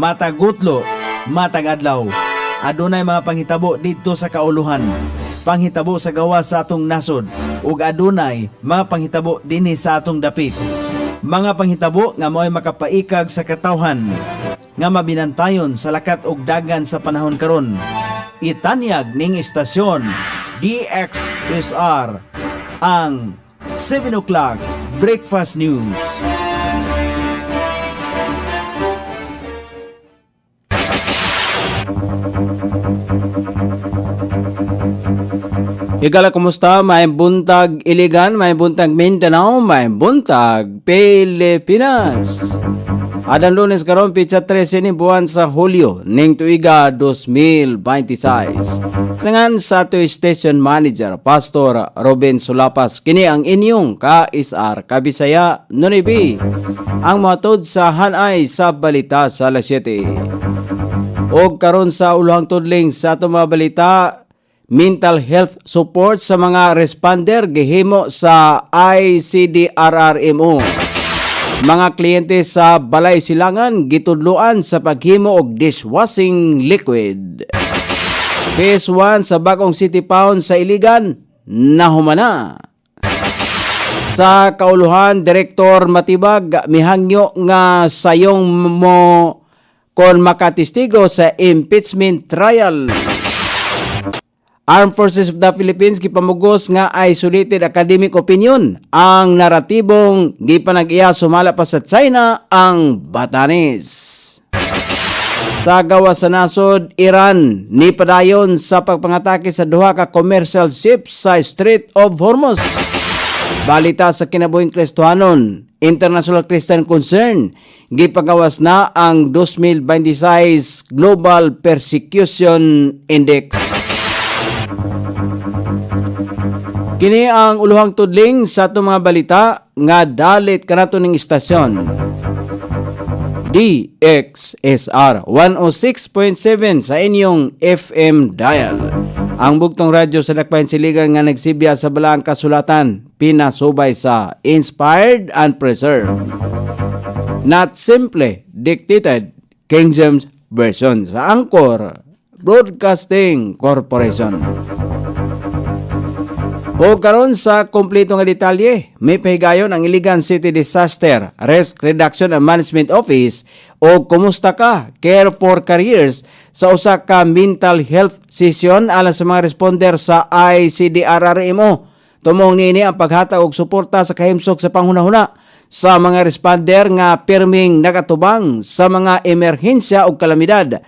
matag gutlo, matag adlaw. Adunay mga panghitabo dito sa kauluhan, panghitabo sa gawas sa atong nasod, ug adunay mga panghitabo dinhi sa atong dapit. Mga panghitabo nga mo'y makapaikag sa katawhan, nga mabinantayon sa lakat ug dagan sa panahon karon. Itanyag ning istasyon DXSR ang 7 o'clock Breakfast News. Higala, kumusta? May buntag Iligan, may buntag Mindanao, may buntag Pilipinas. Adang Lunes karon pitsa 13 ni buwan sa Hulyo ning tuiga 2026. Sangan sa ato station manager Pastor Robin Sulapas, kini ang inyong ka-SR Kabisaya Nunibi. Ang matod sa hanay sa balita sa alas 7. Og karon sa ulohang tudling sa ato mga balita, mental health support sa mga responder gihimo sa ICDRRMO. Mga kliyente sa Balay Silangan gitudloan sa paghimo og dishwashing liquid. Phase 1 sa Bagong City Pound sa Iligan nahumana. Sa kauluhan, Direktor Matibag mihangyo nga sayong mo kon makatistigo sa impeachment trial. Armed Forces of the Philippines gipamugos nga isolated academic opinion ang naratibong gipanag-iya sumala pa sa China ang Batanes. Sa gawas sa nasod, Iran ni padayon sa pagpangatake sa duha ka commercial ships sa Strait of Hormuz. Balita sa kinabuhing Kristohanon, International Christian Concern, gipagawas na ang 2026 Global Persecution Index. Kini ang uluhang tudling sa itong mga balita nga dalit kanato ning istasyon. DXSR 106.7 sa inyong FM dial. Ang bugtong radyo sa Dakbayan Siligan nga nagsibya sa balaang kasulatan, pinasubay sa Inspired and Preserved. Not simply dictated King James Version sa Anchor Broadcasting Corporation. O karon sa kompleto nga detalye, may pahigayon ang Iligan City Disaster Risk Reduction and Management Office o Kumusta Ka? Care for Careers sa usa ka mental health session alang sa mga responder sa ICDRRMO. Tumong niini ang paghatag og suporta sa kahimsok sa panghunahuna sa mga responder nga pirming nagatubang sa mga emerhensya o kalamidad.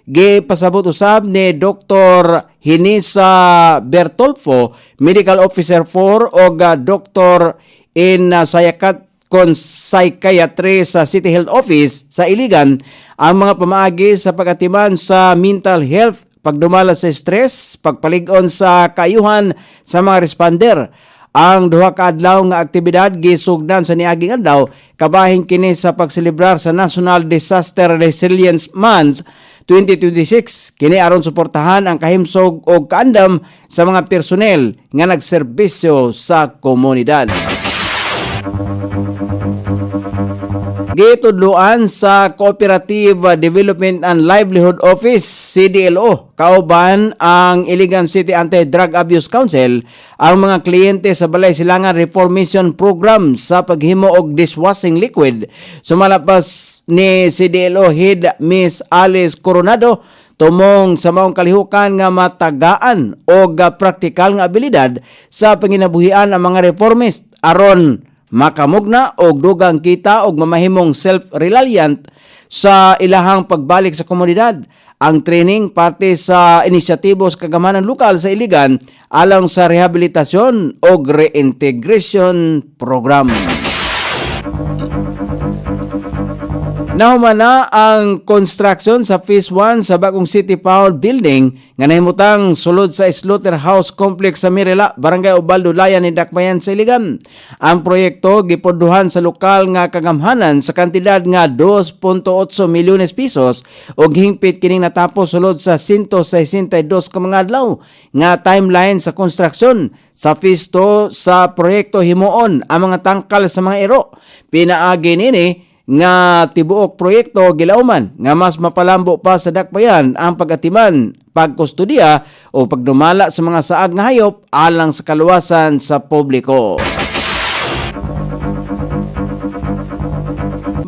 Gipasabot usab ni Dr. Hinisa Bertolfo, Medical Officer 4 o Dr. in Sayakat Psychiatry sa City Health Office sa Iligan ang mga pamaagi sa pagatiman sa mental health, pagdumala sa stress, pagpalig-on sa kaayuhan sa mga responder. Ang duha ka adlaw nga aktibidad gisugdan sa niaging adlaw kabahin kini sa pagselebrar sa National Disaster Resilience Month 2026. Kini aron suportahan ang kahimsog o kaandam sa mga personel nga nagserbisyo sa komunidad. Gitudloan sa Cooperative Development and Livelihood Office CDLO kauban ang Iligan City Anti-Drug Abuse Council ang mga kliyente sa Balay Silangan Reformation Program sa paghimo og dishwashing liquid. Sumalapas ni CDLO Head Miss Alice Coronado tumong sa maong kalihukan nga matagaan og praktikal nga abilidad sa panginabuhian ang mga reformist aron makamugna og dugang kita og mamahimong self-reliant sa ilahang pagbalik sa komunidad. Ang training parte sa inisyatibo sa kagamanan lokal sa Iligan alang sa rehabilitasyon o reintegration program. Nahumana ang construction sa Phase 1 sa Bagong City Pound Building nga nahimutang sulod sa Slaughterhouse Complex sa Mirela, Barangay Ubaldo, Layan ni Dakbayan sa Iligan. Ang proyekto gipondohan sa lokal nga kagamhanan sa kantidad nga 2.8 milyones pesos ug hingpit kining natapos sulod sa 162 ka mga adlaw nga timeline sa construction. Sa Phase 2 sa proyekto himuon ang mga tangkal sa mga ero. Pinaagi nini nga tibuok proyekto gilauman nga mas mapalambo pa sa dakbayan ang pag-atiman, pagkustodiya o pagdumala sa mga saag nga hayop alang sa kaluwasan sa publiko.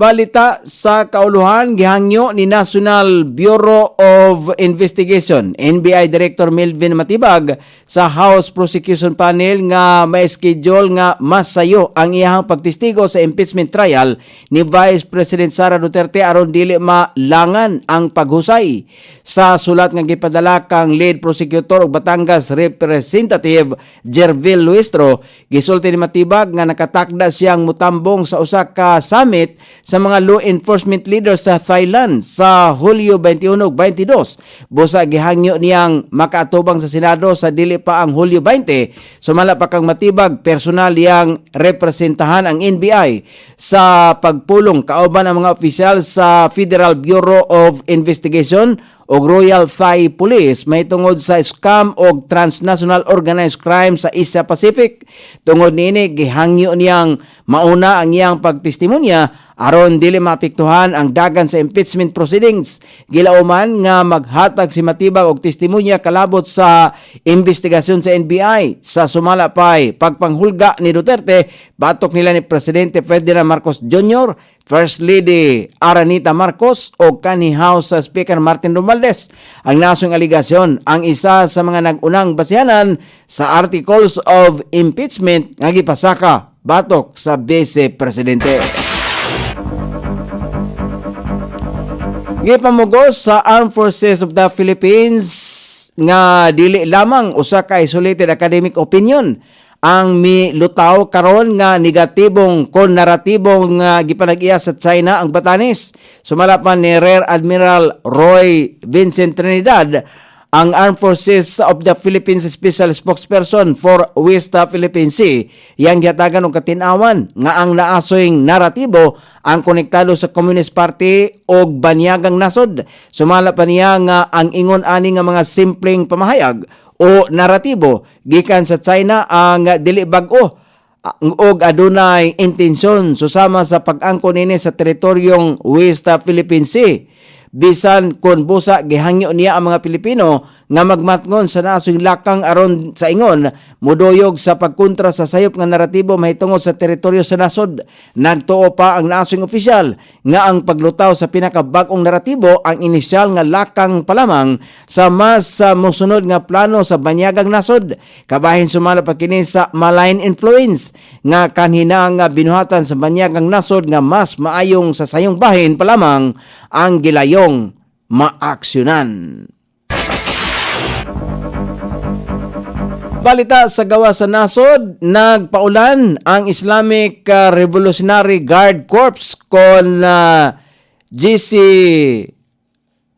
Balita sa kauluhan, gihangyo ni National Bureau of Investigation, NBI Director Melvin Matibag sa House Prosecution Panel nga may schedule nga mas sayo ang iyang pagtistigo sa impeachment trial ni Vice President Sara Duterte aron dili malangan ang paghusay. Sa sulat nga gipadala kang lead prosecutor ug Batangas Representative Jervil Luistro, gisulti ni Matibag nga nakatakda siyang mutambong sa usa ka summit sa mga law enforcement leaders sa Thailand sa Hulyo 21 ug 22. Busa gihangyo niyang makaatubang sa Senado sa dili pa ang Hulyo 20. Sumala pa kang Matibag, personal yang representahan ang NBI sa pagpulong kauban ang mga opisyal sa Federal Bureau of Investigation o Royal Thai Police may tungod sa scam o transnational organized crime sa Asia Pacific. Tungod niini gihangyo niyang mauna ang iyang pagtestimonya aron dili maapektuhan ang dagan sa impeachment proceedings. Gilauman nga maghatag si Matibag og testimonya kalabot sa investigasyon sa NBI sa sumala pay pagpanghulga ni Duterte batok nila ni Presidente Ferdinand Marcos Jr., First Lady Aranita Marcos o kanhi House Speaker Martin Romualdez. Ang nasong aligasyon ang isa sa mga nag-unang basihanan sa Articles of Impeachment nga gipasaka batok sa Vice Presidente. Gipamugos sa Armed Forces of the Philippines nga dili lamang usa ka isolated academic opinion ang milutaw karon nga negatibong kon naratibong gipanag-iya sa China ang Batanes. Sumala pa ni Rear Admiral Roy Vincent Trinidad, ang Armed Forces of the Philippines Special Spokesperson for West Philippine Sea, yang gihatagan og katinawan nga ang naasoyng naratibo ang konektado sa Communist Party og banyagang nasod. Sumala pa niya nga ang ingon ani nga mga simpleng pamahayag o naratibo gikan sa China ang dili bag-o og adunay intensyon susama sa pag-angkon nini sa teritoryong West Philippine Sea. Bisan kon busa gihangyo niya ang mga Pilipino nga magmatngon sa nasong lakang aron sa ingon muduyog sa pagkontra sa sayop nga naratibo mahitungod sa teritoryo sa nasod. Nagtuo pa ang nasong opisyal nga ang paglutaw sa pinakabag-ong naratibo ang inisyal nga lakang pa lamang sa mas mosunod nga plano sa banyagang nasod. Kabahin sumala pa kini sa malign influence nga kanhina nga binuhatan sa banyagang nasod nga mas maayong sa sayong bahin pa lamang ang gilayong maaksyonan. Balita sa gawa sa nasod, nagpaulan ang Islamic Revolutionary Guard Corps kon GC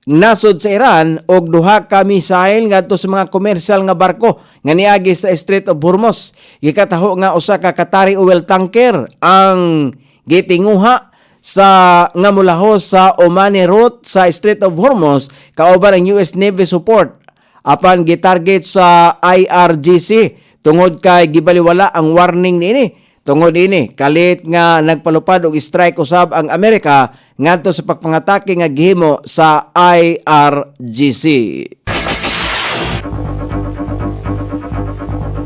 nasod sa Iran og duha ka missile ngadto sa mga komersyal nga barko nga niagi sa Strait of Hormuz. Gikataho nga usa ka Qatari oil tanker ang gitinguha sa nga mulahos sa Omani route sa Strait of Hormuz kauban ang US Navy support apan gitarget sa IRGC tungod kay gibaliwala ang warning niini. Tungod ini kalit nga nagpalupad og strike usab ang Amerika ngadto sa pagpangatake nga gihimo sa IRGC.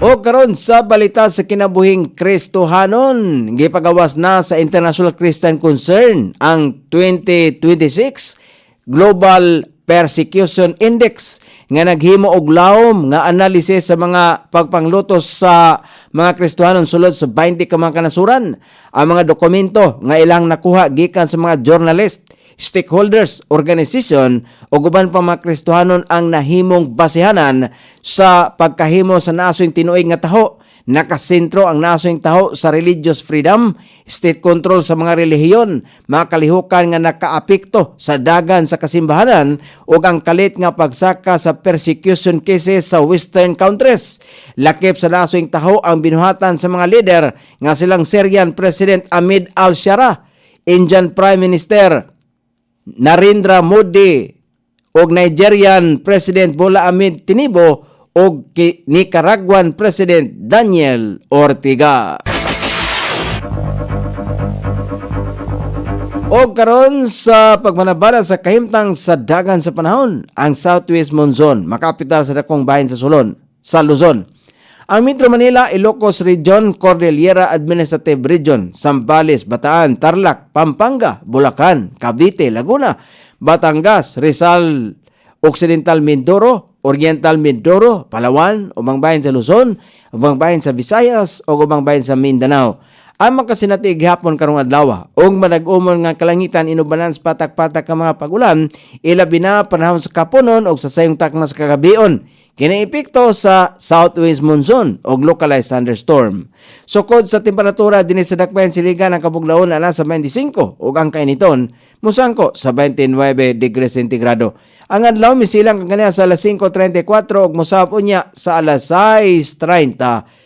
O karon sa balita sa kinabuhing Kristohanon, gipagawas na sa International Christian Concern ang 2026 Global Persecution Index nga naghimo og lawom nga analisis sa mga pagpanglutos sa mga Kristohanon sulod sa 20 ka mga kanasuran. Ang mga dokumento nga ilang nakuha gikan sa mga journalist, stakeholders, organization o guban pa mga Kristohanon ang nahimong basihanan sa pagkahimo sa nasong tinuig nga taho. Nakasentro ang nasong taho sa religious freedom, state control sa mga relihiyon, mga kalihukan nga nakaapekto sa dagan sa kasimbahanan ug ang kalit nga pagsaka sa persecution cases sa western countries. Lakip sa nasong taho ang binuhatan sa mga leader nga silang Syrian President Ahmed al-Shara, Indian Prime Minister Narendra Modi ug Nigerian President Bola Ahmed Tinubu o Nicaraguan President Daniel Ortega. O karon sa pagmanabara sa kahimtang sa dagan sa panahon, ang Southwest Monzon makapital sa dakong bahin sa Luzon. Ang Metro Manila, Ilocos Region, Cordillera Administrative Region, Zambales, Bataan, Tarlac, Pampanga, Bulacan, Cavite, Laguna, Batangas, Rizal, Occidental Mindoro, Oriental Mindoro, Palawan, ubang bahin sa Luzon, ubang bahin sa Visayas, o ubang bahin sa Mindanao. Ang makasinati gihapon karong adlaw ug manag-umon nga kalangitan inubanan sa patak-patak ka mga pagulan ilabi na panahon sa kapunon ug sa sayong takna sa kagabion. Kini epekto sa southwest monsoon ug localized thunderstorm. Sukod sa temperatura dinhi sa dakbayan siligan ang kabuglaon ana sa 25 ug ang kainiton musangko sa 29 degrees centigrado. Ang adlaw misilang kaniya sa alas 5:34 ug mosab unya sa alas 6:30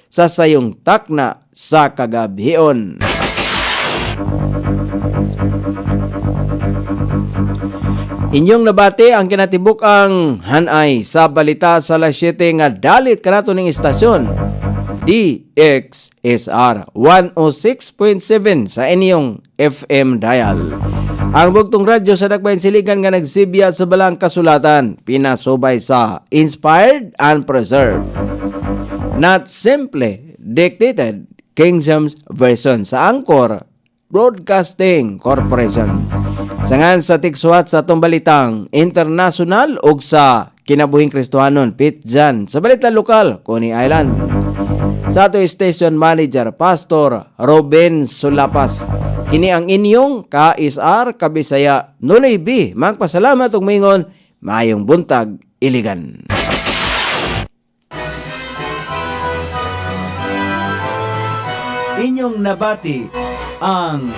sa sayong takna sa kagabion. Inyong nabati ang kinatibuk-ang hanay sa balita sa alas 7 nga dalit kanato ning istasyon DXSR 106.7 sa inyong FM dial. Ang bugtong radyo sa dakbayan siligan nga nagsibya sa balang kasulatan pinasubay sa Inspired and Preserved. Not simply dictated King James Version sa Anchor Broadcasting Corporation. Sangan sa tiksuat sa atong balitang international ug sa kinabuhing Kristohanon Pitjan sa balita lokal Coney Island. Sa ato station manager Pastor Robin Sulapas. Kini ang inyong KSR Kabisaya Nunoy B. Magpasalamat ug mingon maayong buntag Iligan. Inyong nabati ang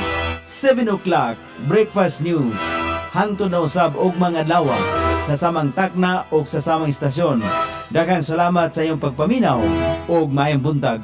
7 o'clock breakfast news hangtod na usab og mga adlaw sa samang takna o sa samang istasyon. Daghang salamat sa iyong pagpaminaw ug maayong buntag.